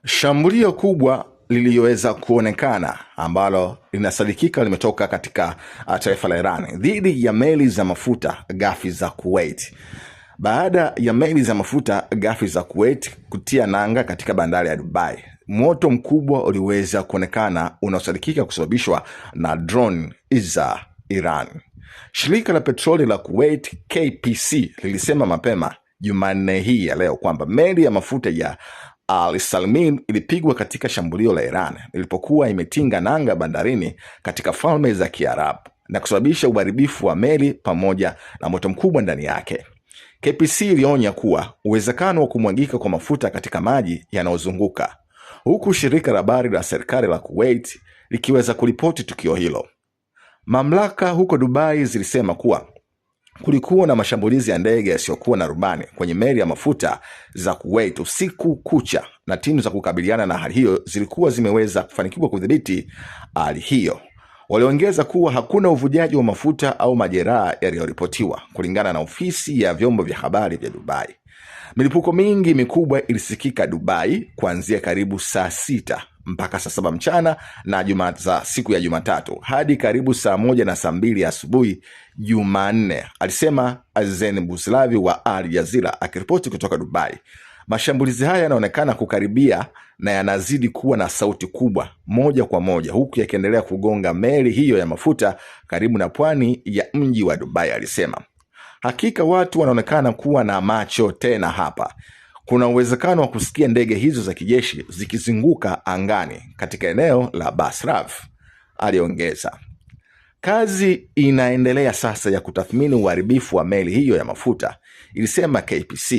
Shambulio kubwa liliyoweza kuonekana ambalo linasadikika limetoka katika taifa la Iran dhidi ya meli za mafuta ghafi za Kuwait. Baada ya meli za mafuta ghafi za Kuwait kutia nanga katika bandari ya Dubai, moto mkubwa uliweza kuonekana unaosadikika kusababishwa na drone za Iran. Shirika la petroli la Kuwait KPC lilisema mapema Jumanne hii ya leo kwamba meli ya mafuta ya Al Salmin ilipigwa katika shambulio la Iran ilipokuwa imetinga nanga bandarini katika Falme za Kiarabu na kusababisha uharibifu wa meli pamoja na moto mkubwa ndani yake. KPC ilionya kuwa uwezekano wa kumwagika kwa mafuta katika maji yanayozunguka, huku shirika la habari la serikali la Kuwait likiweza kuripoti tukio hilo. Mamlaka huko Dubai zilisema kuwa kulikuwa na mashambulizi ya ndege yasiyokuwa na rubani kwenye meli ya mafuta za Kuwait usiku kucha, na timu za kukabiliana na hali hiyo zilikuwa zimeweza kufanikiwa kudhibiti hali hiyo. Waliongeza kuwa hakuna uvujaji wa mafuta au majeraha yaliyoripotiwa kulingana na ofisi ya vyombo vya habari vya Dubai. Milipuko mingi mikubwa ilisikika Dubai kuanzia karibu saa 6 mpaka saa 7 mchana na siku ya Jumatatu hadi karibu saa 1 na saa 2 asubuhi Jumanne, alisema Azen Buslavi wa Al Jazeera akiripoti kutoka Dubai. Mashambulizi haya yanaonekana kukaribia na yanazidi kuwa na sauti kubwa moja kwa moja, huku yakiendelea kugonga meli hiyo ya mafuta karibu na pwani ya mji wa Dubai, alisema. Hakika watu wanaonekana kuwa na macho tena hapa. Kuna uwezekano wa kusikia ndege hizo za kijeshi zikizunguka angani katika eneo la Basraf, aliongeza. Kazi inaendelea sasa ya kutathmini uharibifu wa meli hiyo ya mafuta, ilisema KPC.